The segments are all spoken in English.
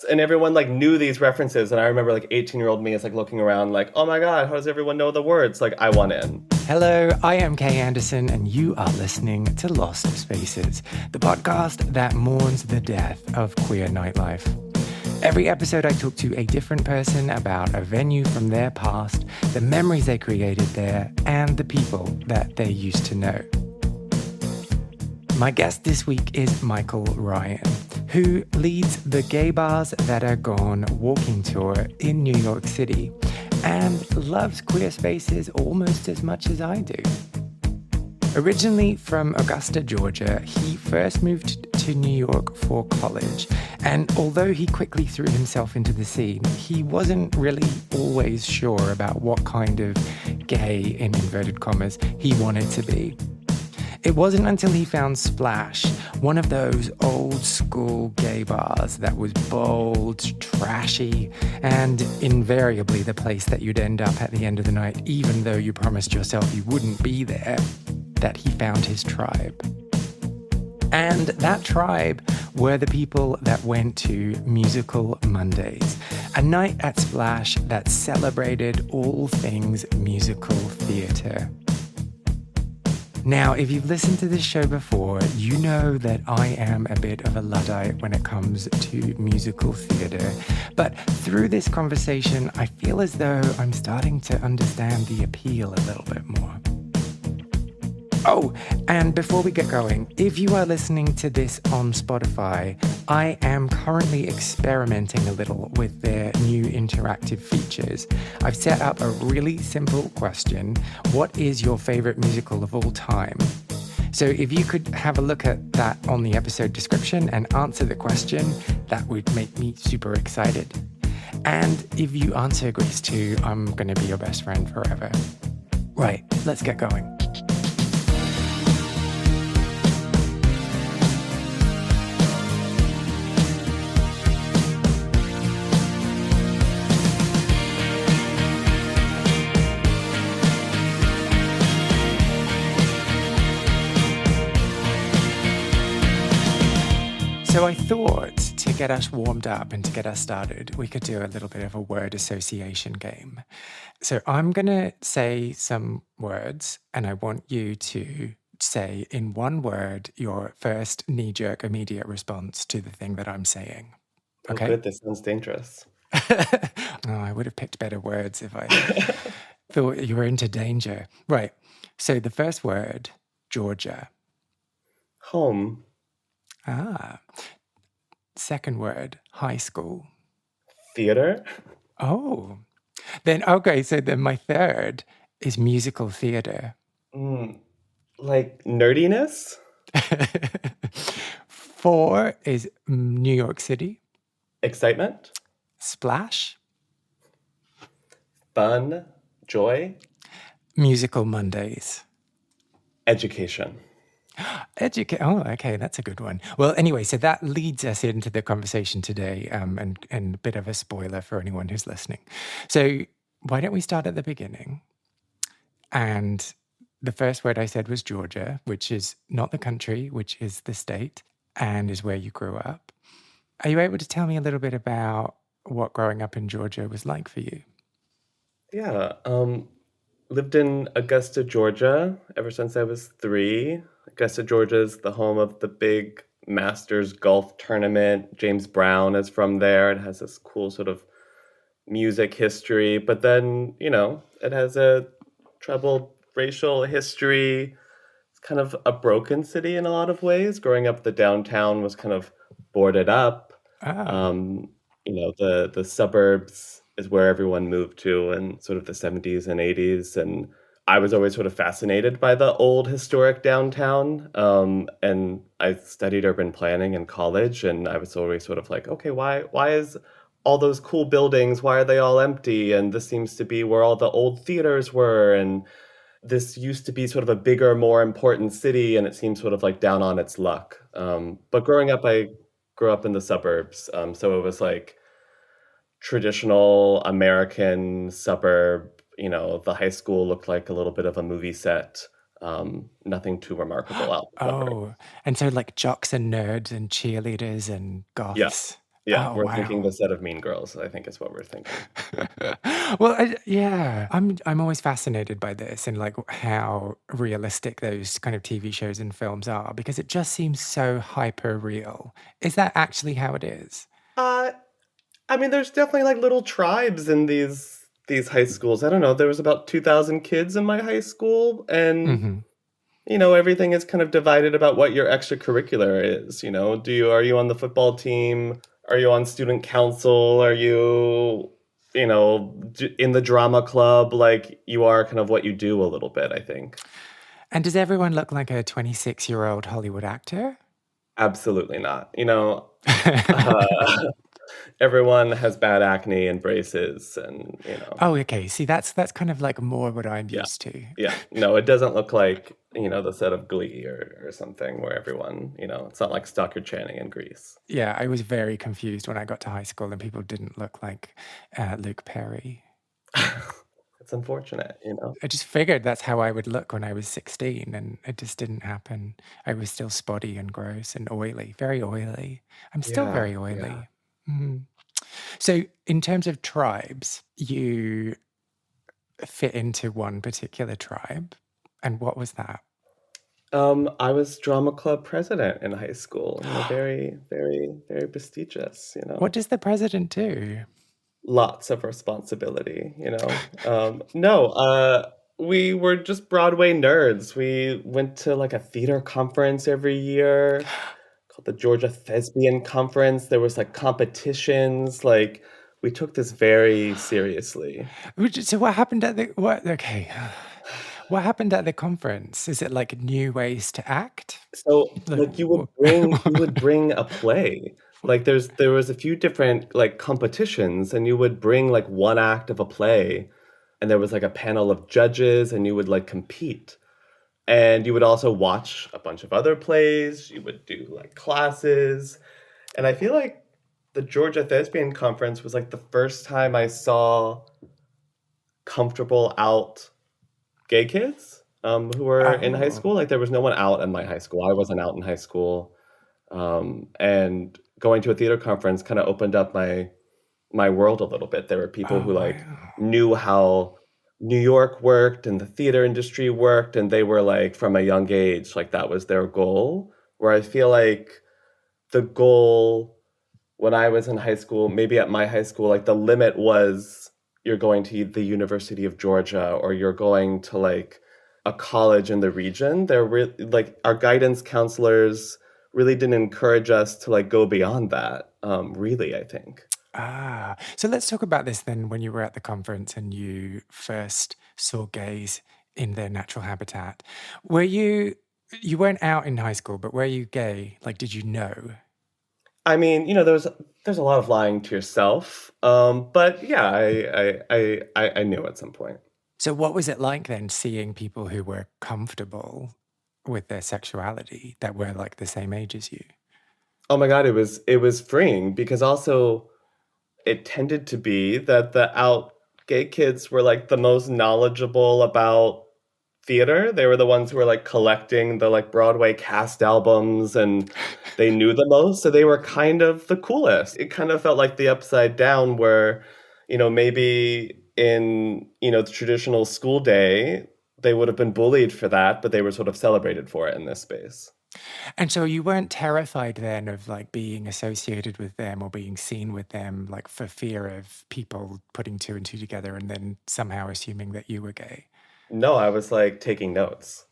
And everyone like knew these references. And I remember like 18-year-old me is like looking around like, oh my God, how does everyone know the words? Like I want in. Hello, I am Kay Anderson, and you are listening to Lost Spaces, the podcast that mourns the death of queer nightlife. Every episode, I talk to a different person about a venue from their past, the memories they created there, and the people that they used to know. My guest this week is Michael Ryan, who leads the Gay Bars That Are Gone walking tour in New York City and loves queer spaces almost as much as I do. Originally from Augusta, Georgia, he first moved to New York for college, and although he quickly threw himself into the scene, he wasn't really always sure about what kind of gay, in inverted commas, he wanted to be. It wasn't until he found Splash, one of those old school gay bars that was bold, trashy, and invariably the place that you'd end up at the end of the night, even though you promised yourself you wouldn't be there, that he found his tribe. And that tribe were the people that went to Musical Mondays, a night at Splash that celebrated all things musical theatre. Now, if you've listened to this show before, you know that I am a bit of a luddite when it comes to musical theatre. But through this conversation, I feel as though I'm starting to understand the appeal a little bit more. Oh, and before we get going, if you are listening to this on Spotify, I am currently experimenting a little with their new interactive features. I've set up a really simple question. What is your favorite musical of all time? So if you could have a look at that on the episode description and answer the question, that would make me super excited. And if you answer Grease 2, I'm going to be your best friend forever. Right, let's get going. So I thought to get us warmed up and to get us started, we could do a little bit of a word association game. So I'm going to say some words, and I want you to say in one word your first knee-jerk immediate response to the thing that I'm saying. Okay? Oh, good. This sounds dangerous. Oh, I would have picked better words if I thought you were into danger. Right. So the first word, Georgia. Home. Ah. Second word, high school. Theater. Oh. Then, okay, so then my third is musical theater. Like nerdiness. 4 is New York City. Excitement. Splash. Fun. Joy. Musical Mondays. Education. Oh, okay, that's a good one. Well, anyway, so that leads us into the conversation today, and a bit of a spoiler for anyone who's listening. So why don't we start at the beginning? And the first word I said was Georgia, which is not the country, which is the state, and is where you grew up. Are you able to tell me a little bit about what growing up in Georgia was like for you? Yeah. Lived in Augusta, Georgia ever since I was 3. Augusta, Georgia is the home of the big Masters golf tournament. James Brown is from there. It has this cool sort of music history, but then, it has a troubled racial history. It's kind of a broken city in a lot of ways. Growing up, the downtown was kind of boarded up. The suburbs is where everyone moved to in sort of the 70s and 80s. And I was always sort of fascinated by the old historic downtown. And I studied urban planning in college, and I was always sort of like, okay, why is all those cool buildings, why are they all empty? And this seems to be where all the old theaters were. And this used to be sort of a bigger, more important city, and it seems sort of like down on its luck. But growing up, I grew up in the suburbs. So it was like traditional American suburb. The high school looked like a little bit of a movie set. Nothing too remarkable out. Oh, and so like jocks and nerds and cheerleaders and Yeah. goths. Yeah, Oh, we're thinking wow. the set of Mean Girls, I think is what we're thinking. Well, yeah, I'm always fascinated by this and like how realistic those kind of TV shows and films are because it just seems so hyper real. Is that actually how it is? Uh, I mean, there's definitely like little tribes in these high schools. I don't know, there was about 2,000 kids in my high school, and Hmm. everything is kind of divided about what your extracurricular is. Are you on the football team? Are you on student council? Are you, in the drama club? Like you are kind of what you do a little bit, I think. And does everyone look like a 26-year-old Hollywood actor? Absolutely not. Uh, everyone has bad acne and braces, and Oh, okay. See, that's kind of like more what I'm yeah, used to. yeah. No, it doesn't look like the set of Glee or something where everyone, it's not like Stockard Channing in Grease. Yeah, I was very confused when I got to high school and people didn't look like Luke Perry. It's unfortunate. I just figured that's how I would look when I was 16, and it just didn't happen. I was still spotty and gross and oily, very oily. I'm still Yeah, very yeah. oily. Mhm. So, in terms of tribes, you fit into one particular tribe. And what was that? I was drama club president in high school. Very, very, very prestigious. What does the president do? Lots of responsibility. No, we were just Broadway nerds. We went to like a theater conference every year called the Georgia Thespian Conference. There was like competitions. Like we took this very seriously. So, what happened at the what? Okay, what happened at the conference? Is it like new ways to act? So, Like, like, you would bring a play. Like, there was a few different, like, competitions, and you would bring, like, one act of a play, and there was, like, a panel of judges, and you would, like, compete. And you would also watch a bunch of other plays, you would do, like, classes, and I feel like the Georgia Thespian Conference was, like, the first time I saw comfortable out gay kids, who were in high oh, school. Like, there was no one out in my high school. I wasn't out in high school. And going to a theater conference kind of opened up my world a little bit. There were people oh, who like wow. knew how New York worked and the theater industry worked, and they were like from a young age, like that was their goal. Where I feel like the goal when I was in high school, maybe at my high school, like the limit was you're going to the University of Georgia or you're going to like a college in the region. Like our guidance counselors really didn't encourage us to like go beyond that. Really, I think. So let's talk about this then when you were at the conference and you first saw gays in their natural habitat. Were you weren't out in high school, but were you gay? Like, did you know? I mean, there's a lot of lying to yourself. But yeah, I knew at some point. So what was it like then seeing people who were comfortable with their sexuality that were like the same age as you? Oh my God, it was freeing because also it tended to be that the out gay kids were like the most knowledgeable about theater. They were the ones who were like collecting the like Broadway cast albums, and they knew the most. So they were kind of the coolest. It kind of felt like the upside down where, maybe in, the traditional school day, they would have been bullied for that, but they were sort of celebrated for it in this space. And so you weren't terrified then of like being associated with them or being seen with them, like for fear of people putting two and two together and then somehow assuming that you were gay? No, I was like taking notes.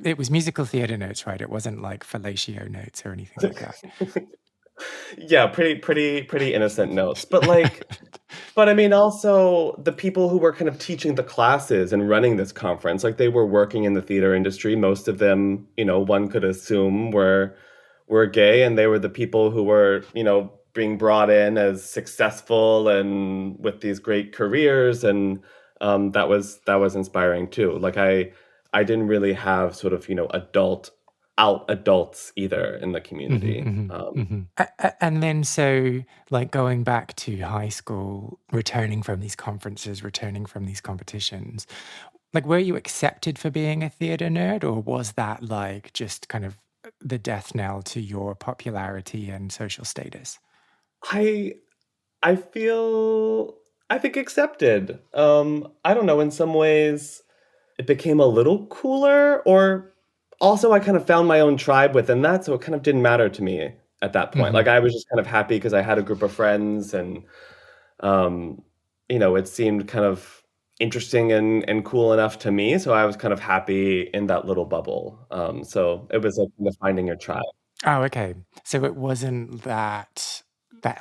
It was musical theater notes, right? It wasn't like fellatio notes or anything like that. Yeah, pretty innocent notes. But I mean, also the people who were kind of teaching the classes and running this conference, like they were working in the theater industry. Most of them, one could assume were gay, and they were the people who were, being brought in as successful and with these great careers, and that was inspiring too. Like I didn't really have sort of, adults either in the community. And then, so like going back to high school, returning from these conferences, returning from these competitions, like were you accepted for being a theater nerd, or was that like just kind of the death knell to your popularity and social status? I I feel I think accepted. I don't know, in some ways it became a little cooler, or also I kind of found my own tribe within that, so it kind of didn't matter to me at that point. Hmm. Like I was just kind of happy because I had a group of friends, and um, it seemed kind of interesting and cool enough to me, so I was kind of happy in that little bubble. So it was like kind of finding your tribe. Oh, okay. So it wasn't that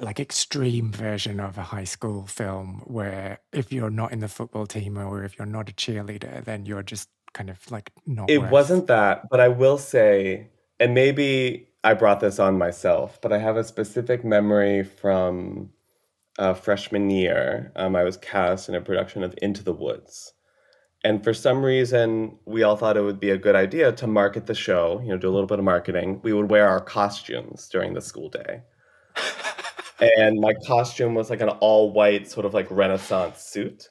like extreme version of a high school film where if you're not in the football team or if you're not a cheerleader, then you're just kind of like not It worth. wasn't that, but I will say, and maybe I brought this on myself, but I have a specific memory from freshman year. I was cast in a production of Into the Woods. And for some reason, we all thought it would be a good idea to market the show, do a little bit of marketing. We would wear our costumes during the school day. And my costume was like an all white, sort of like Renaissance suit.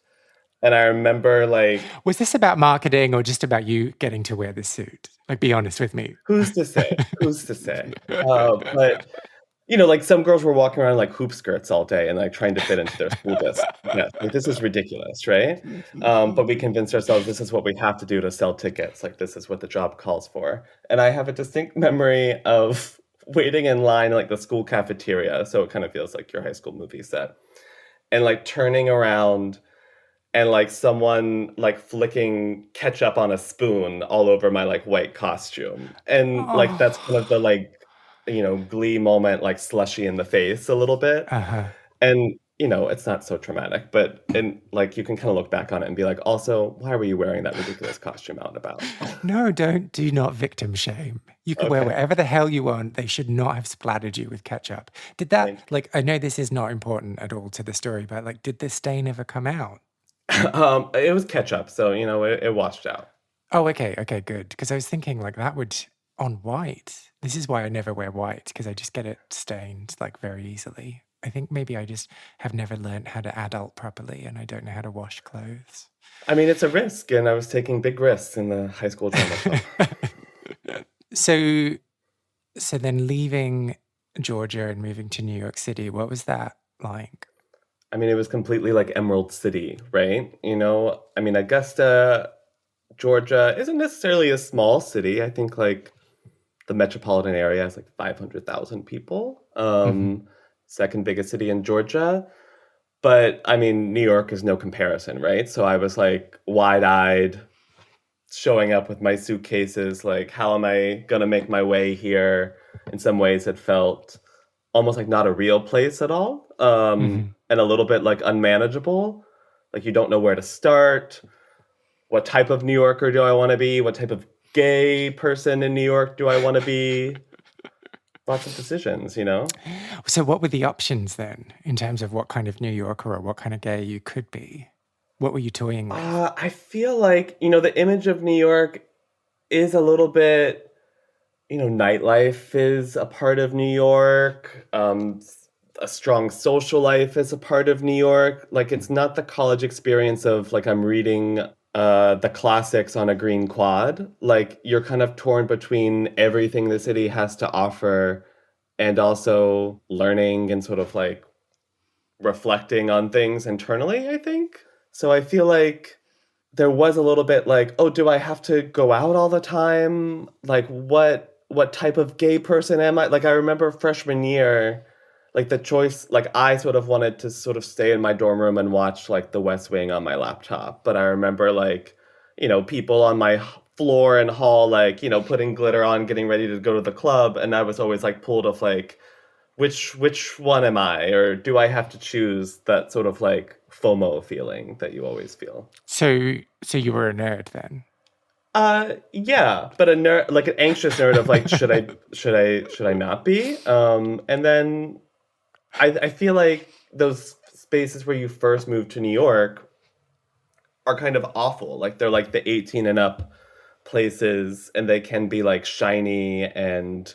And I remember, like, Was this about marketing or just about you getting to wear the suit? Like, be honest with me. who's to say? Who's to say? But like some girls were walking around like hoop skirts all day and like trying to fit into their school desk. Yeah, like this is ridiculous, right? But we convinced ourselves this is what we have to do to sell tickets. Like this is what the job calls for. And I have a distinct memory of waiting in line in like the school cafeteria. So it kind of feels like your high school movie set. And like turning around and like someone like flicking ketchup on a spoon all over my like white costume. And like that's kind of Oh. the like glee moment, like slushy in the face a little bit. Uh-huh. And it's not so traumatic, but and like you can kind of look back on it and be like, also, why were you wearing that ridiculous costume out and about? No, do not victim shame. You can wear Okay, whatever the hell you want. They should not have splattered you with ketchup. Did that, thank like, I know this is not important at all to the story, but like, did the stain ever come out? you. It was ketchup, so it washed out. Oh, okay, okay, good. Because I was thinking like that would on white. This is why I never wear white because I just get it stained like very easily. I think maybe I just have never learned how to adult properly and I don't know how to wash clothes. I mean, it's a risk, and I was taking big risks in the high school drama club. so so then leaving Georgia and moving to New York City, what was that like? I mean, it was completely like Emerald City, right? I mean, Augusta, Georgia isn't necessarily a small city. I think like the metropolitan area has like 500,000 people. Hmm. Second biggest city in Georgia. But I mean, New York is no comparison, right? So I was like wide eyed, showing up with my suitcases, like, how am I going to make my way here? In some ways, it felt almost like not a real place at all, Hmm. and a little bit like unmanageable. Like, you don't know where to start. What type of New Yorker do I want to be? What type of gay person in New York do I want to be? Lots of decisions. So what were the options then in terms of what kind of New Yorker or what kind of gay you could be? What were you toying with? I feel like, the image of New York is a little bit, nightlife is a part of New York. A strong social life is a part of New York. Like, it's not the college experience of like I'm reading the classics on a green quad. Like, you're kind of torn between everything the city has to offer and also learning and sort of like reflecting on things internally, I think. So I feel like there was a little bit like, oh, do I have to go out all the time? Like, what type of gay person am I? Like, I remember freshman year, like the choice, like I sort of wanted to sort of stay in my dorm room and watch like The West Wing on my laptop. But I remember like, people on my floor and hall, like, putting glitter on, getting ready to go to the club. And I was always like pulled of like, which one am I? Or do I have to choose? That sort of like FOMO feeling that you always feel. So you were a nerd then? Yeah, but a nerd, like an anxious nerd of like, should I not be? And then I feel like those spaces where you first move to New York are kind of awful. Like, they're like the 18 and up places, and they can be like shiny and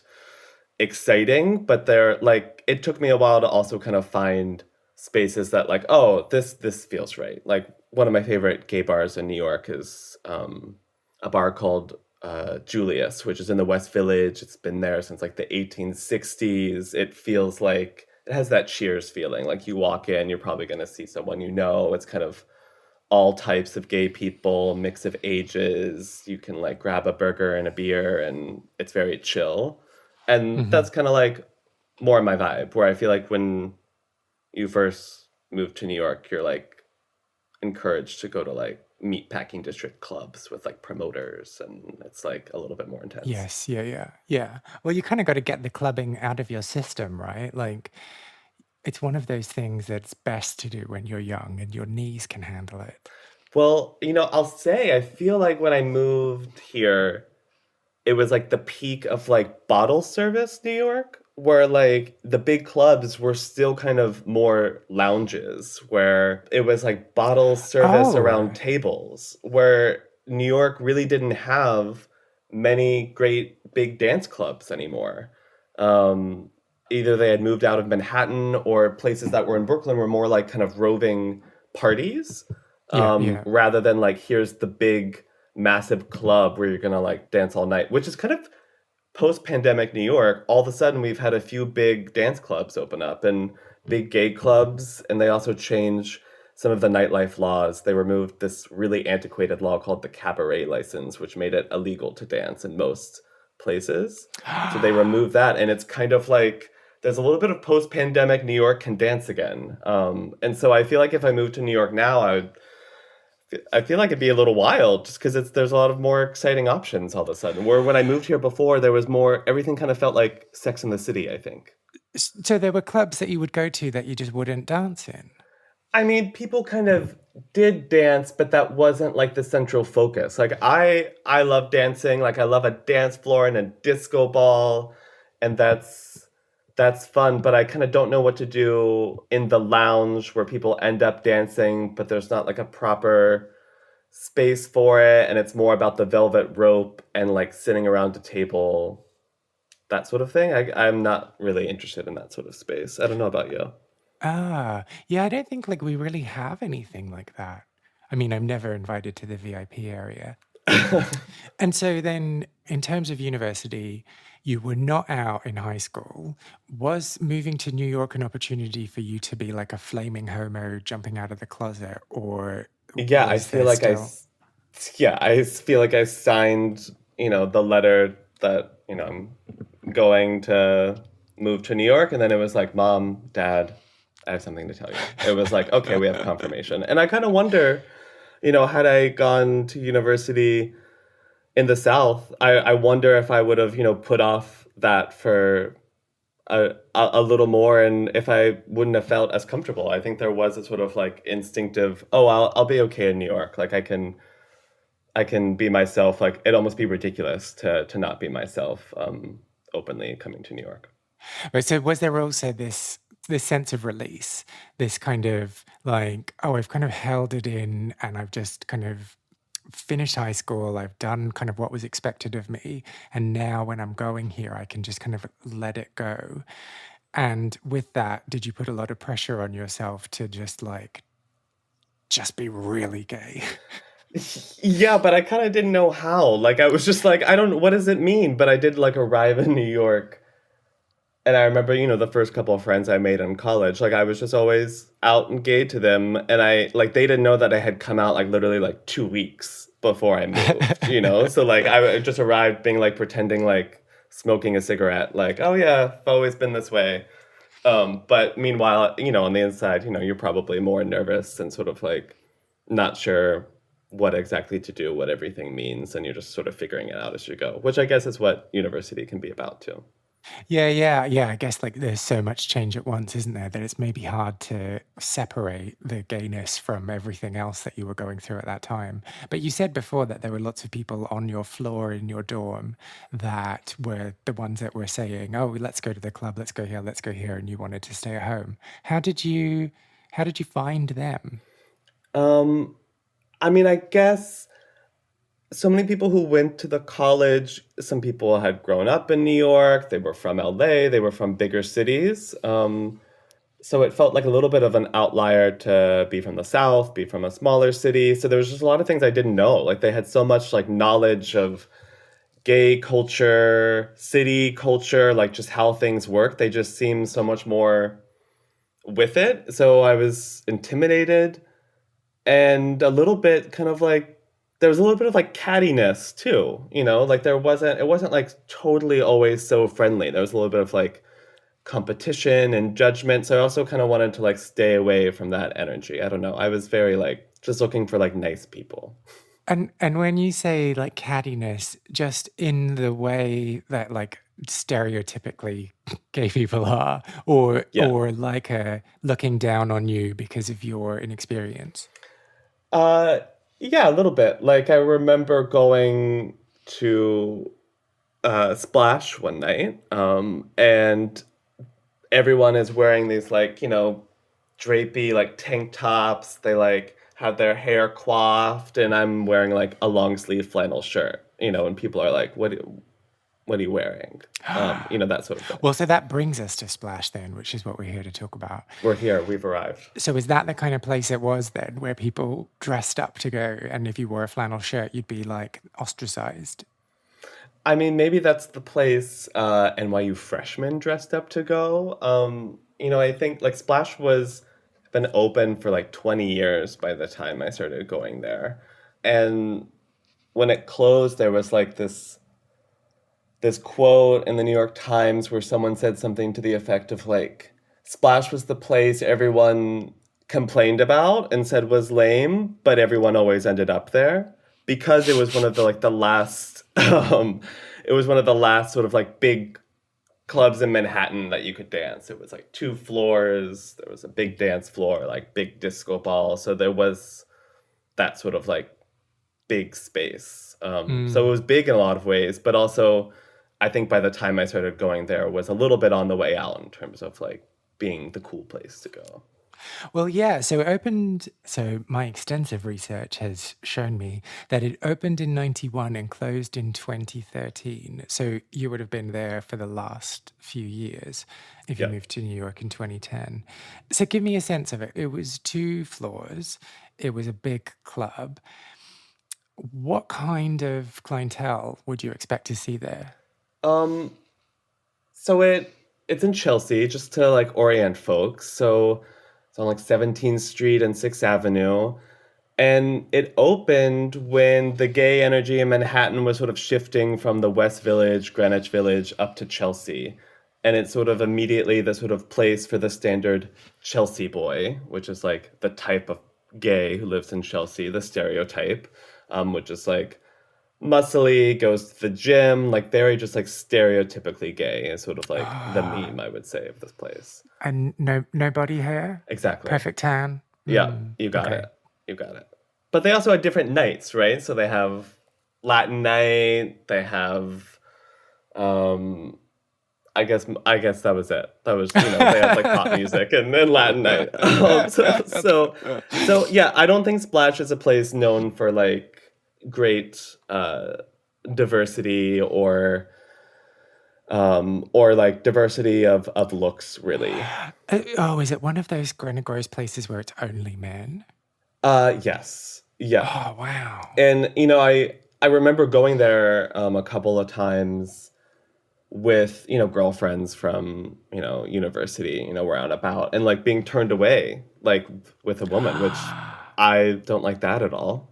exciting, but they're like, it took me a while to also kind of find spaces that like, oh, this feels right. Like, one of my favorite gay bars in New York is a bar called Julius, which is in the West Village. It's been there since like the 1860s. It feels like it has that Cheers feeling. Like you walk in, you're probably going to see someone you know. It's kind of all types of gay people, mix of ages. You can like grab a burger and a beer, and it's very chill. And Hmm. that's kind of like more my vibe, where I feel like when you first move to New York, you're like encouraged to go to like meatpacking district clubs with like promoters, and it's like a little bit more intense. Yes, yeah, yeah, yeah. Well, you kind of got to get the clubbing out of your system, right? Like, it's one of those things that's best to do when you're young and your knees can handle it. Well, I'll say I feel like when I moved here, it was like the peak of like bottle service New York, where like the big clubs were still kind of more lounges, where it was like bottle service Oh, around tables, where New York really didn't have many great big dance clubs anymore. Um, Either they had moved out of Manhattan, or places that were in Brooklyn were more like kind of roving parties, yeah, yeah. rather than like here's the big massive club where you're gonna like dance all night, which is kind of post-pandemic New York. All of a sudden, we've had a few big dance clubs open up and big gay clubs, and they also changed some of the nightlife laws. They removed this really antiquated law called the cabaret license, which made it illegal to dance in most places. So they removed that, and it's kind of like there's a little bit of post-pandemic New York can dance again. And so I feel like if I moved to New York now, I feel like it'd be a little wild just because there's a lot of more exciting options all of a sudden. Where when I moved here before, there was more, everything kind of felt like Sex in the City, I think. So there were clubs that you would go to that you just wouldn't dance in. I mean, people kind of did dance, but that wasn't like the central focus. Like I love dancing, like I love a dance floor and a disco ball, and that's fun, but I kind of don't know what to do in the lounge where people end up dancing, but there's not like a proper space for it, and it's more about the velvet rope and like sitting around a table, that sort of thing. I'm not really interested in that sort of space. I don't know about you. Ah, yeah, I don't think like we really have anything like that. I mean, I'm never invited to the VIP area. And so then, in terms of university, you were not out in high school. Was moving to New York an opportunity for you to be like a flaming homo jumping out of the closet, or Yeah, I was feel there like still? yeah, I feel like I signed, the letter that, I'm going to move to New York, and then it was like, Mom, Dad, I have something to tell you. It was like, okay, we have confirmation. And I kind of wonder, had I gone to university in the South, I wonder if I would have, put off that for a little more, and if I wouldn't have felt as comfortable. I think there was a sort of like instinctive, oh, I'll be okay in New York. Like I can be myself. Like it'd almost be ridiculous to not be myself openly coming to New York. Right. So was there also this sense of release, this kind of like, oh, I've kind of held it in and I've just kind of finished high school, I've done kind of what was expected of me, and now when I'm going here, I can just kind of let it go. And with that, did you put a lot of pressure on yourself to just like just be really gay? Yeah, but I kind of didn't know how. Like I was just like, I don't. What does it mean? But I did like arrive in New York, and I remember, the first couple of friends I made in college, like I was just always out and gay to them. And I like they didn't know that I had come out like literally like 2 weeks before I moved. So like I just arrived being like pretending like smoking a cigarette, like, oh yeah, I've always been this way. But meanwhile, on the inside, you're probably more nervous and sort of like not sure what exactly to do, what everything means, and you're just sort of figuring it out as you go, which I guess is what university can be about too. Yeah, yeah, yeah. I guess like there's so much change at once, isn't there, that it's maybe hard to separate the gayness from everything else that you were going through at that time. But you said before that there were lots of people on your floor in your dorm that were the ones that were saying, "Oh, let's go to the club, let's go here," and you wanted to stay at home. How did you find them? Um, I mean, I guess so many people who went to the college, some people had grown up in New York, they were from LA, they were from bigger cities. So it felt like a little bit of an outlier to be from the South, be from a smaller city. So there was just a lot of things I didn't know. Like they had so much like knowledge of gay culture, city culture, like just how things work. They just seem so much more with it. So I was intimidated and a little bit kind of like there was a little bit of like cattiness too, you know, like it wasn't like totally always so friendly. There was a little bit of like competition and judgment. So I also kind of wanted to like stay away from that energy. I don't know. I was very like just looking for like nice people. And when you say like cattiness, just in the way that like stereotypically gay people are, Yeah. or like looking down on you because of your inexperience. Uh yeah, a little bit. Like I remember going to Splash one night, and everyone is wearing these like, you know, drapey like tank tops. They like have their hair coiffed, and I'm wearing like a long sleeve flannel shirt, you know, and people are like, what are you wearing? You know, that sort of thing. Well, so that brings us to Splash then, which is what we're here to talk about. We're here, we've arrived. So is that the kind of place it was then, where people dressed up to go, and if you wore a flannel shirt, you'd be like ostracized? I mean, maybe that's the place NYU freshmen dressed up to go. You know, I think like Splash was been open for like 20 years by the time I started going there. And when it closed, there was like this quote in the New York Times where someone said something to the effect of like Splash was the place everyone complained about and said was lame, but everyone always ended up there because it was one of the like the last it was one of the last sort of like big clubs in Manhattan that you could dance. It was like 2 floors, there was a big dance floor, like big disco ball, so there was that sort of like big space. So it was big in a lot of ways, but also I think by the time I started going there was a little bit on the way out in terms of like being the cool place to go. Well, yeah. So it opened. So my extensive research has shown me that it opened in 91 and closed in 2013. So you would have been there for the last few years if you Yeah. moved to New York in 2010. So give me a sense of it. It was 2 floors, it was a big club. What kind of clientele would you expect to see there? Um, so it's in Chelsea, just to like orient folks. So it's on like 17th Street and 6th Avenue. And it opened when the gay energy in Manhattan was sort of shifting from the West Village, Greenwich Village, up to Chelsea. And it's sort of immediately the sort of place for the standard Chelsea boy, which is like the type of gay who lives in Chelsea, the stereotype, which is like muscly, goes to the gym, like very just like stereotypically gay is sort of like the meme, I would say, of this place. And no body hair? Exactly. Perfect tan? Yeah, you got Okay. it. You got it. But they also had different nights, right? So they have Latin night, they have um I guess that was it. That was, you know, they had like pop music and then Latin night. So yeah, I don't think Splash is a place known for like great diversity or like diversity of looks really. Oh, is it one of those gross places where it's only men? Yes. Yeah. Oh, wow. And you know, I remember going there a couple of times with, you know, girlfriends from, you know, university, you know, we're out and about and like being turned away like with a woman, which I don't like that at all.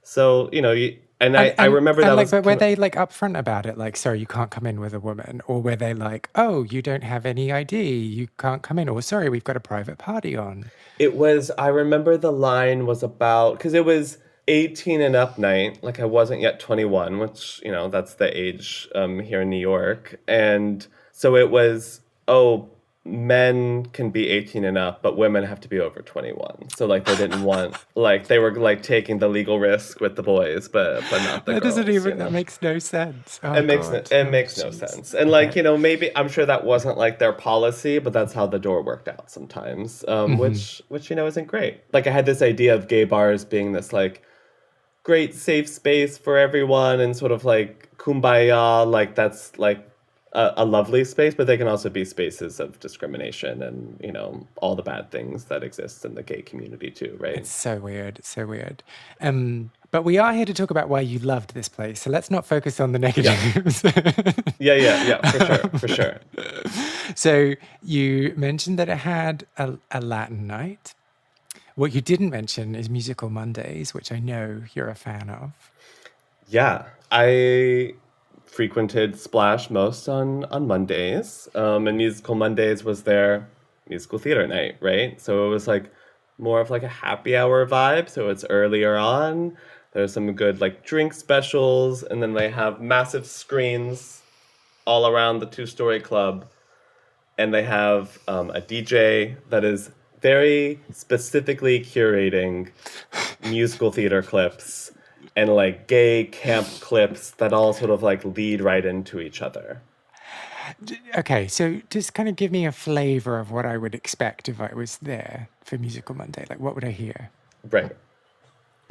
So, you know, and I remember that like, was but were kind of, they like upfront about it? Like, sorry, you can't come in with a woman, or were they like, oh, you don't have any ID, you can't come in, or sorry, we've got a private party on. it was, I remember the line was about, because it was 18 and up night, like I wasn't yet 21, which, you know, that's the age here in New York. And so it was, oh, men can be 18 and up, but women have to be over 21. So like they didn't want, like they were like taking the legal risk with the boys, but not the That doesn't girls, you even, that know. makes no sense. Oh, It makes no, God. it Oh, makes no jeez. sense. And like, Okay. you know, maybe I'm sure that wasn't like their policy, but that's how the door worked out sometimes. Which you know isn't great. Like I had this idea of gay bars being this like great safe space for everyone and sort of like kumbaya, like that's like a lovely space, but they can also be spaces of discrimination and, you know, all the bad things that exist in the gay community too, right? It's so weird. It's so weird. Um, But we are here to talk about why you loved this place. So let's not focus on the Yeah. negatives. Yeah, for sure, for sure. So you mentioned that it had a Latin night. What you didn't mention is Musical Mondays, which I know you're a fan of. Yeah, I frequented Splash most on Mondays, and Musical Mondays was their musical theater night, right? So it was like more of like a happy hour vibe. So it's earlier on. There's some good like drink specials, and then they have massive screens all around the two-story club, and they have a DJ that is very specifically curating musical theater clips and like gay camp clips that all sort of like lead right into each other. Okay, so just kind of give me a flavor of what I would expect if I was there for Musical Monday. Like, what would I hear? Right.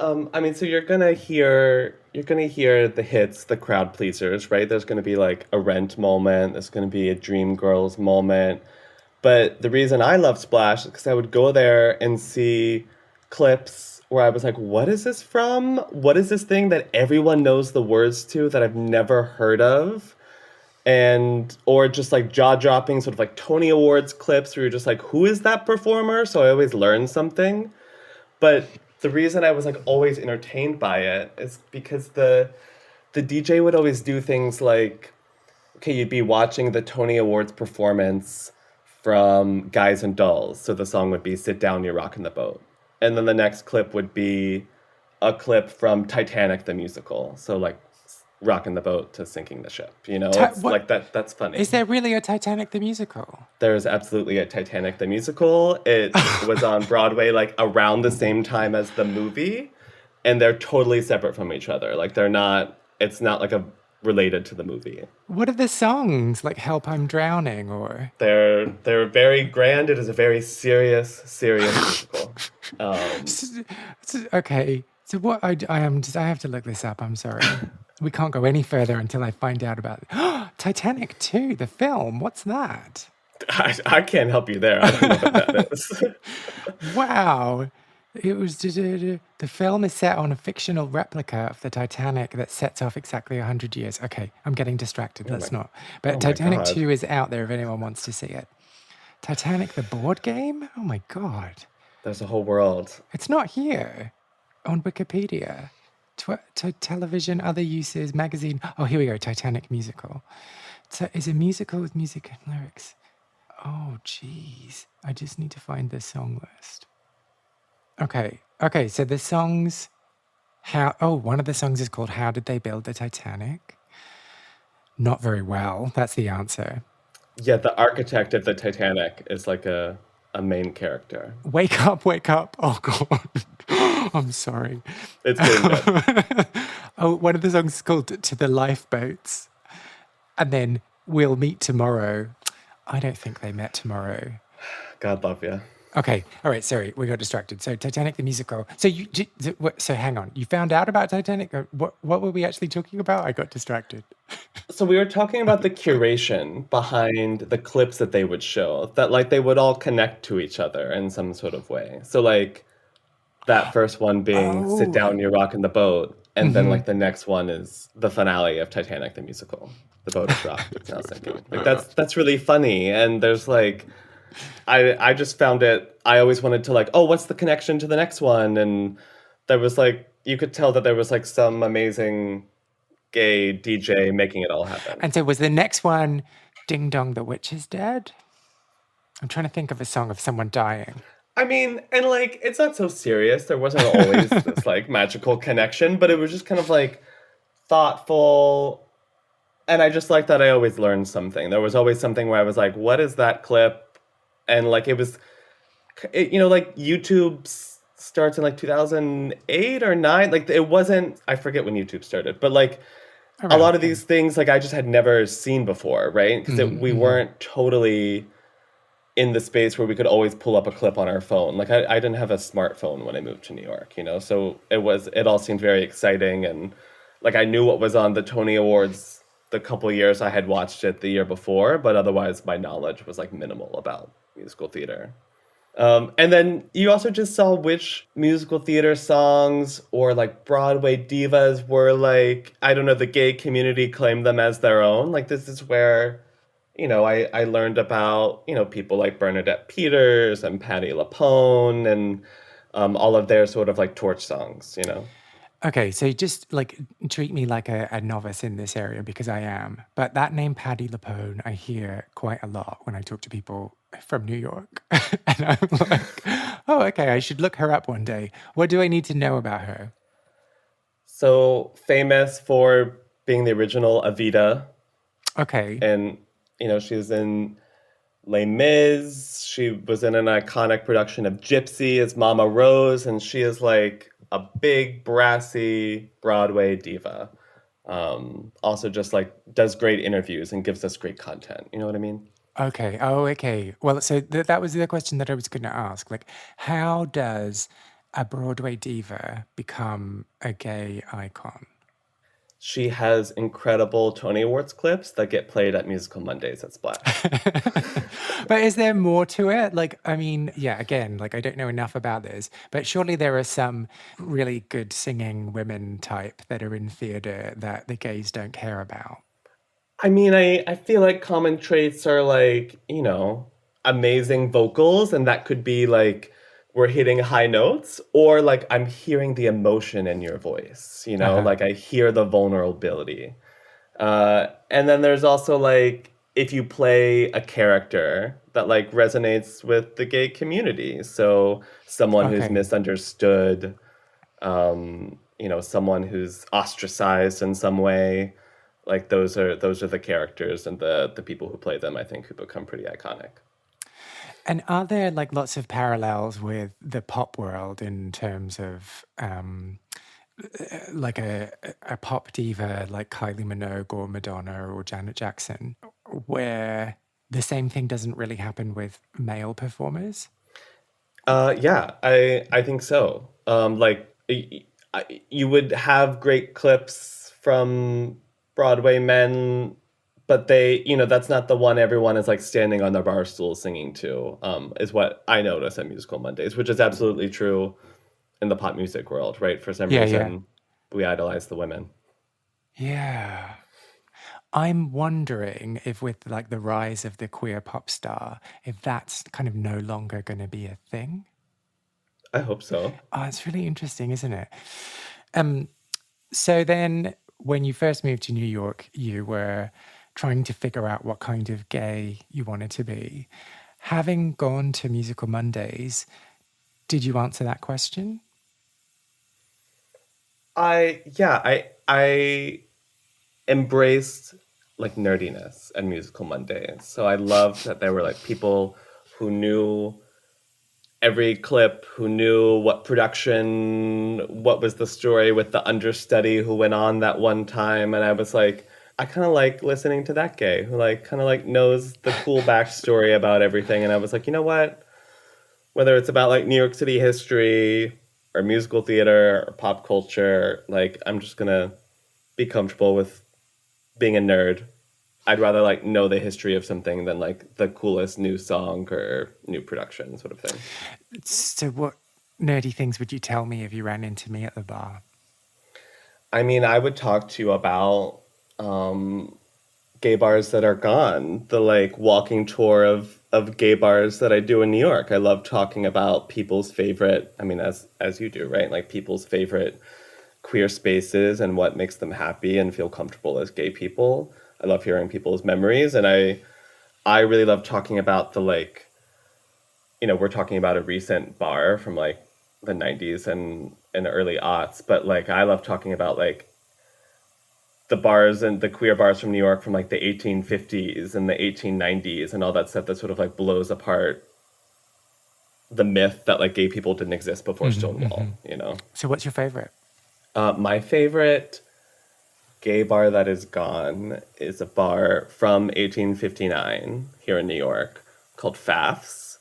I mean, so you're gonna hear the hits, the crowd pleasers, right? There's gonna be like a Rent moment. There's gonna be a Dreamgirls moment. But the reason I love Splash is because I would go there and see clips where I was like, what is this from? What is this thing that everyone knows the words to that I've never heard of? And or just like jaw-dropping sort of like Tony Awards clips where you're just like, who is that performer? So I always learn something. But the reason I was like always entertained by it is because the DJ would always do things like, okay, you'd be watching the Tony Awards performance from Guys and Dolls. So the song would be Sit Down, You're Rockin' the Boat. And then the next clip would be a clip from Titanic the musical. So like rocking the boat to sinking the ship. You know, it's What like that's is funny. there really a Titanic the musical? There's absolutely a Titanic the musical. It was on Broadway like around the same time as the movie, and they're totally separate from each other. Like they're not it's not like a related to the movie. What are the songs? Like "Help, I'm Drowning" or They're very grand. It is a very serious musical. Um, okay. So what I am just I have to look this up. I'm sorry. We can't go any further until I find out about it. Titanic 2, the film. What's that? I can't help you there. I don't know what that is. Wow. It was the film is set on a fictional replica of the Titanic that sets off exactly 100 years. Okay, I'm getting distracted. Oh my, Let's not. But oh my Titanic God. 2 is out there if anyone wants to see it. Titanic the board game? Oh my God. There's a whole world. It's not here on Wikipedia. Television, other uses, magazine. Oh, here we go. Titanic musical. So is a musical with music and lyrics. Oh, geez. I just need to find the song list. Okay. Okay. So the songs. One of the songs is called "How Did They Build the Titanic?" Not very well. That's the answer. Yeah, the architect of the Titanic is like a main character. Wake up, wake up. Oh, God. I'm sorry. It's getting good. Oh, one of the songs is called "To the Lifeboats." And then "We'll Meet Tomorrow." I don't think they met tomorrow. God love you. Okay. All right. Sorry. We got distracted. So Titanic, the musical. So hang on. You found out about Titanic? What were we actually talking about? I got distracted. So we were talking about the curation behind the clips that they would show, that like they would all connect to each other in some sort of way. So like that first one being Sit Oh. Down, You're Rocking the Boat, and then like the next one is the finale of Titanic the musical. The boat is rocked, it's now sinking. Like that's really funny. And there's like I just found it I always wanted to like, oh, what's the connection to the next one? And there was like you could tell that there was like some amazing gay DJ making it all happen. And so was the next one "Ding Dong, the Witch is Dead"? I'm trying to think of a song of someone dying. I mean, and like it's not so serious. There wasn't always this like magical connection, but it was just kind of like thoughtful. And I just like that I always learned something. There was always something where I was like, what is that clip? And like like YouTube starts in like 2008 or 9. Like it wasn't, I forget when YouTube started, but like a lot of these things, like I just had never seen before, right? Because we weren't totally in the space where we could always pull up a clip on our phone. Like I didn't have a smartphone when I moved to New York, you know? So it all seemed very exciting. And like I knew what was on the Tony Awards the couple years I had watched it the year before, but otherwise my knowledge was like minimal about musical theater. And then you also just saw which musical theater songs or like Broadway divas were like, I don't know, the gay community claimed them as their own. Like, this is where, I learned about, people like Bernadette Peters and Patti LuPone and all of their sort of like torch songs. Okay, so just like treat me like a novice in this area because I am. But that name, Patti LuPone, I hear quite a lot when I talk to people from New York. And I'm like, oh, okay, I should look her up one day. What do I need to know about her? So famous for being the original Evita. Okay, And, she was in Les Mis. She was in an iconic production of Gypsy as Mama Rose, and she is like a big, brassy Broadway diva. Also, just like does great interviews and gives us great content. You know what I mean? okay, oh, okay. Well, so that was the question that I was going to ask. Like, how does a Broadway diva become a gay icon? She has incredible Tony Awards clips that get played at Musical Mondays at Splash. But is there more to it? Like, I mean, yeah, again, like I don't know enough about this, but surely there are some really good singing women type that are in theater that the gays don't care about. I mean, I feel like common traits are like, amazing vocals, and that could be like we're hitting high notes, or like I'm hearing the emotion in your voice, Uh-huh. like I hear the vulnerability. And then there's also like if you play a character that like resonates with the gay community. So someone who's Okay. misunderstood, someone who's ostracized in some way. Like those are the characters and the people who play them, I think, who become pretty iconic. And are there like lots of parallels with the pop world in terms of like a pop diva like Kylie Minogue or Madonna or Janet Jackson, where the same thing doesn't really happen with male performers? Yeah, I think so. Like you would have great clips from Broadway men, but that's not the one everyone is like standing on their bar stool singing to. Is what I notice at Musical Mondays, which is absolutely true in the pop music world, right? For some Yeah, yeah. reason, we idolize the women. Yeah. I'm wondering if with like the rise of the queer pop star, if that's kind of no longer going to be a thing. I hope so. Oh, it's really interesting, isn't it? Um, so then when you first moved to New York, you were trying to figure out what kind of gay you wanted to be. Having gone to Musical Mondays, did you answer that question? I embraced like nerdiness and Musical Mondays. So I loved that there were like people who knew every clip, who knew what production, what was the story with the understudy who went on that one time. And I was like, I kind of like listening to that gay who like kind of like knows the cool backstory about everything. And I was like, you know what? Whether it's about like New York City history or musical theater or pop culture, like I'm just gonna be comfortable with being a nerd. I'd rather like know the history of something than like the coolest new song or new production sort of thing. So, what nerdy things would you tell me if you ran into me at the bar? I mean, I would talk to you about gay bars that are gone, the like walking tour of gay bars that I do in New York. I love talking about people's favorite, I mean, as you do, right? Like people's favorite queer spaces and what makes them happy and feel comfortable as gay people. I love hearing people's memories, and I really love talking about the like, we're talking about a recent bar from like the 90s and early aughts, but like I love talking about like the bars and the queer bars from New York from like the 1850s and the 1890s and all that stuff that sort of like blows apart the myth that like gay people didn't exist before Hmm, hmm. Stonewall. So, what's your favorite? My favorite gay bar that is gone is a bar from 1859 here in New York called Pfaff's.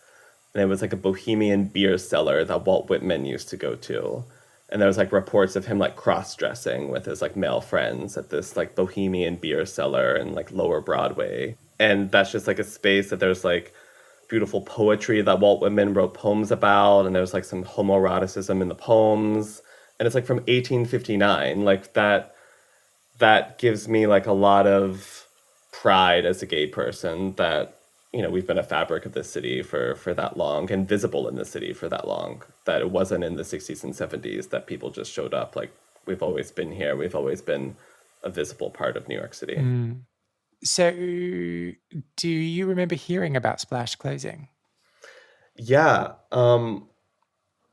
And it was like a bohemian beer cellar that Walt Whitman used to go to. And there was like reports of him like cross-dressing with his like male friends at this like bohemian beer cellar in like Lower Broadway. And that's just like a space that there's like beautiful poetry that Walt Whitman wrote poems about, and there's like some homoeroticism in the poems, and it's like from 1859. Like that gives me like a lot of pride as a gay person that we've been a fabric of this city for that long and visible in the city for that long, that it wasn't in the 60s and 70s that people just showed up. Like, we've always been here, we've always been a visible part of New York City. So do you remember hearing about Splash closing? Yeah.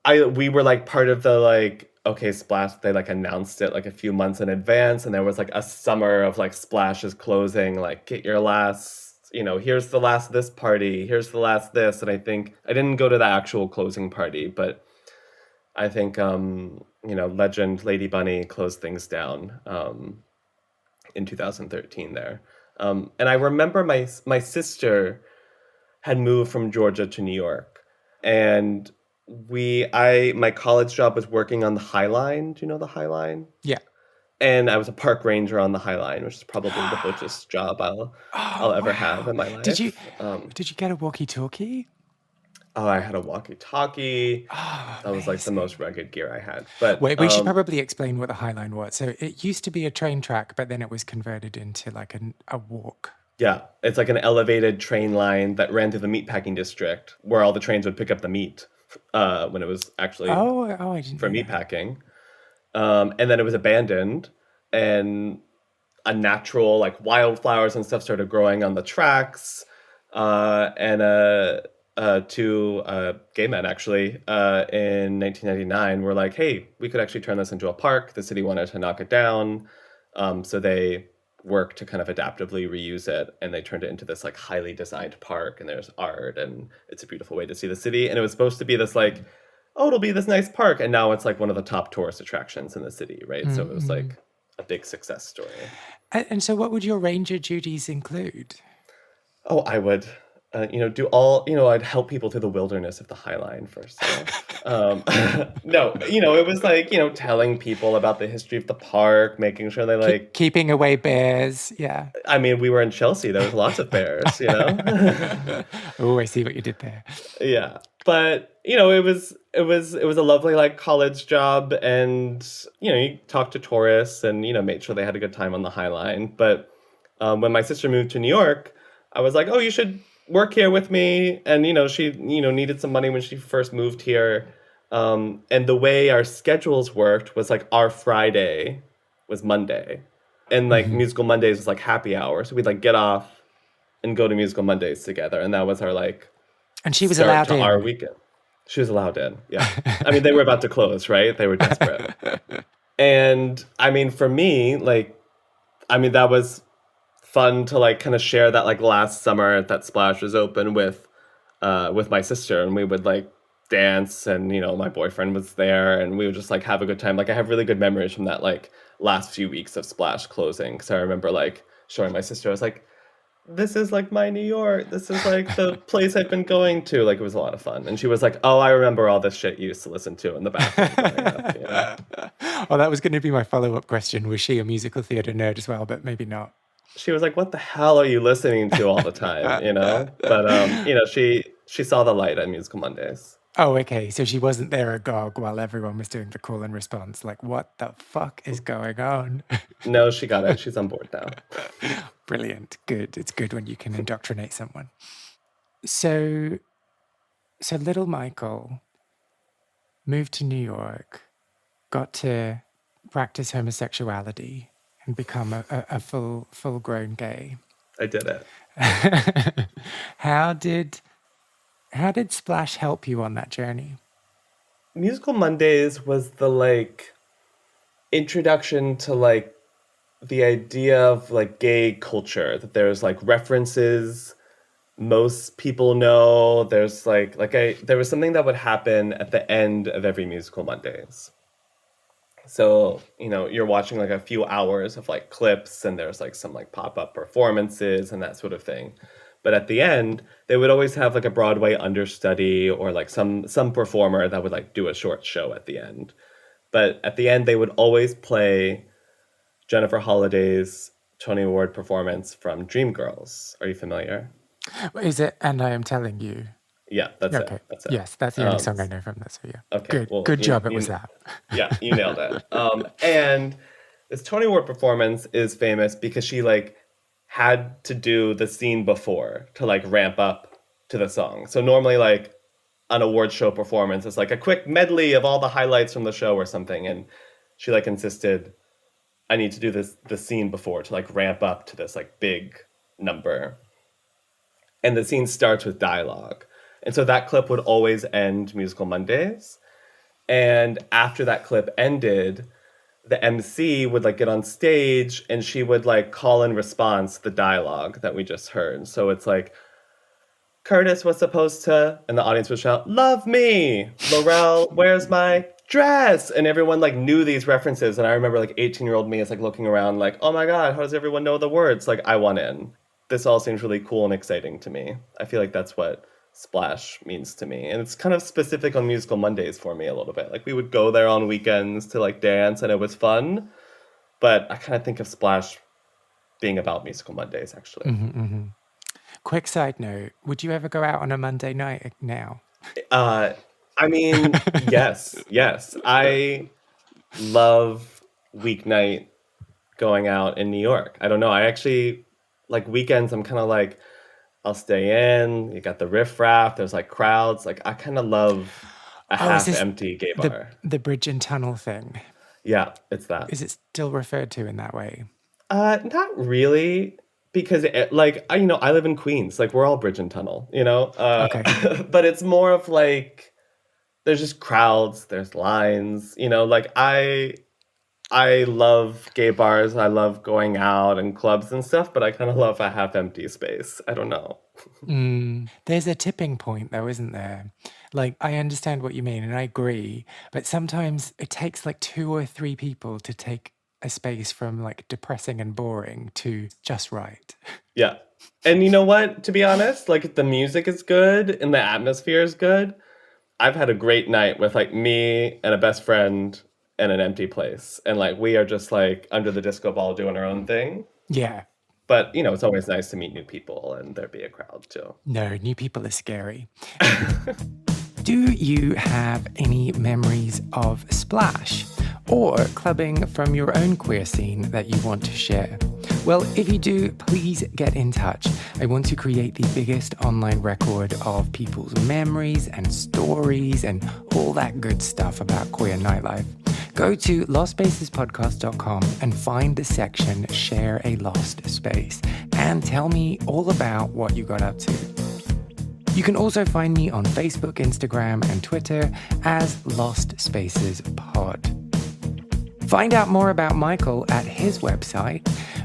We were like part of the like, okay, Splash, they like announced it like a few months in advance, and there was like a summer of like Splash is closing, like get your last, here's the last this party, here's the last this. And I think I didn't go to the actual closing party, but I think legend Lady Bunny closed things down in 2013 there. And I remember my sister had moved from Georgia to New York, and my college job was working on the High Line. Do you know the High Line? Yeah. And I was a park ranger on the High Line, which is probably the butchest job I'll ever have in my Did you life. did you get a walkie-talkie? Oh, I had a walkie-talkie. Oh, That was like the amazing. most rugged gear I had. But Wait, we should probably explain what the High Line was. So it used to be a train track, but then it was converted into like a walk. yeah, it's like an elevated train line that ran through the meatpacking district where all the trains would pick up the meat when it was actually I didn't for know that. meatpacking. And then it was abandoned, and a natural like wildflowers and stuff started growing on the tracks. And two gay men actually in 1999 were like, hey, we could actually turn this into a park. The city wanted to knock it down. So they worked to kind of adaptively reuse it, and they turned it into this like highly designed park, and there's art, and it's a beautiful way to see the city. And it was supposed to be this like, oh, it'll be this nice park, and now it's like one of the top tourist attractions in the city, right? So it was like a big success story. And so what would your ranger duties include? Oh, I would, do all, I'd help people through the wilderness of the High Line first. No, it was like, telling people about the history of the park, making sure they like, Keeping away bears, yeah. I mean, we were in Chelsea, there was lots of bears, Oh, I see what you did there. Yeah. But, it was a lovely like college job, and, you talked to tourists and, made sure they had a good time on the High Line. But when my sister moved to New York, I was like, oh, you should work here with me. And, she, needed some money when she first moved here. And the way our schedules worked was like our Friday was Monday. And like Musical Mondays was like happy hour. So we'd like get off and go to Musical Mondays together. And that was our like And she was start allowed to our in. weekend. She was allowed in, yeah. I mean, they were about to close, right? They were desperate. And I mean, for me, like, that was fun to like kind of share that like last summer that Splash was open with my sister, and we would like dance, and my boyfriend was there, and we would just like have a good time. Like, I have really good memories from that like last few weeks of Splash closing, because I remember like showing my sister, I was like, this is like my New York. This is like the place I've been going to. Like, it was a lot of fun. And she was like, oh, I remember all this shit you used to listen to in the bathroom growing up. Oh, that was going to be my follow-up question. Was she a musical theater nerd as well? But maybe not. She was like, what the hell are you listening to all the time? But she saw the light on Musical Mondays. Oh, okay. So she wasn't there agog while everyone was doing the call and response. Like, what the fuck is going on? No, she got it. She's on board now. Brilliant. Good. It's good when you can indoctrinate someone. So little Michael moved to New York, got to practice homosexuality and become a full-grown gay. I did it. How did Splash help you on that journey? Musical Mondays was the like introduction to like the idea of like gay culture, that there's like references most people know. There's there was something that would happen at the end of every Musical Mondays. So, you're watching like a few hours of like clips, and there's like some like pop-up performances and that sort of thing. But at the end, they would always have like a Broadway understudy, or like some performer that would like do a short show at the end. But at the end, they would always play Jennifer Holliday's Tony Award performance from Dreamgirls. Are you familiar? Is it And I Am Telling You? Yeah, that's it. Okay. That's it. Yes, that's the only song I know from that. So yeah. Okay, Good. well, Good job. It was that. yeah, you nailed it. And this Tony Award performance is famous because she like had to do the scene before to like ramp up to the song. So normally like an award show performance is like a quick medley of all the highlights from the show or something, and she like insisted I need to do the scene before to like ramp up to this like big number. And the scene starts with dialogue. And so that clip would always end Musical Mondays. And after that clip ended, the MC would like get on stage and she would like call in response the dialogue that we just heard. So it's like, Curtis was supposed to, and the audience would shout, "Love me! Laurel, where's my dress?" And everyone like knew these references. And I remember like 18-year-old me is like looking around like, oh my God, how does everyone know the words? Like, I want in. This all seems really cool and exciting to me. I feel like that's what Splash means to me. And it's kind of specific on Musical Mondays for me a little bit. Like we would go there on weekends to like dance and it was fun. But I kind of think of Splash being about Musical Mondays actually. Quick side note: would you ever go out on a Monday night now? I mean, yes. I love weeknight going out in New York. I don't know. I actually like weekends. I'm kind of like, I'll stay in. You got the riffraff. There's like crowds. Like I kind of love a Is this half-empty gay bar. the bridge and tunnel thing? Yeah, it's that. Is it still referred to in that way? Not really, because I live in Queens. Like we're all bridge and tunnel, you know. Okay. But it's more of like there's just crowds, there's lines, you know. Like I love gay bars. I love going out and clubs and stuff, but I kind of love a half-empty space. I don't know. There's a tipping point, though, isn't there? Like, I understand what you mean, and I agree. But sometimes it takes like 2 or 3 people to take a space from like depressing and boring to just right. Yeah. And you know what? To be honest, like if the music is good and the atmosphere is good, I've had a great night with like me and a best friend in an empty place. And like we are just like under the disco ball doing our own thing. Yeah. But you know, it's always nice to meet new people and there be a crowd too. No, new people are scary. Do you have any memories of Splash or clubbing from your own queer scene that you want to share? Well, if you do, please get in touch. I want to create the biggest online record of people's memories and stories and all that good stuff about queer nightlife. Go to lostspacespodcast.com and find the section Share a Lost Space and tell me all about what you got up to. You can also find me on Facebook, Instagram, and Twitter as Lost Spaces Pod. Find out more about Michael at his website,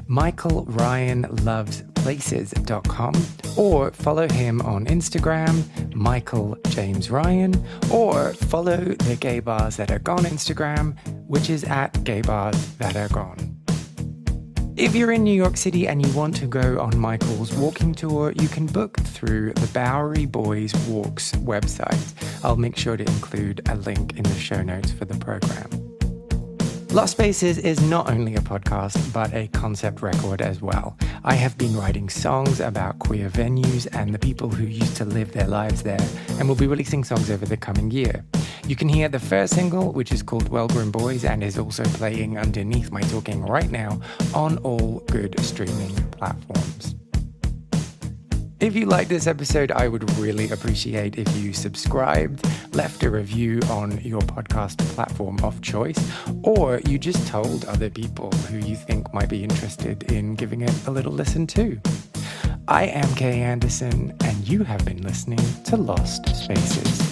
michaelryanlovesplaces.com, or follow him on Instagram, Michael James Ryan, or follow the Gay Bars That Are Gone Instagram, which is at Gay Bars That Are Gone. If you're in New York City and you want to go on Michael's walking tour, you can book through the Bowery Boys Walks website. I'll make sure to include a link in the show notes for the program. Lost Spaces is not only a podcast, but a concept record as well. I have been writing songs about queer venues and the people who used to live their lives there, and will be releasing songs over the coming year. You can hear the first single, which is called Well Grown Boys, and is also playing underneath my talking right now on all good streaming platforms. If you like this episode, I would really appreciate if you subscribed, left a review on your podcast platform of choice, or you just told other people who you think might be interested in giving it a little listen too. I am Kay Anderson, and you have been listening to Lost Spaces.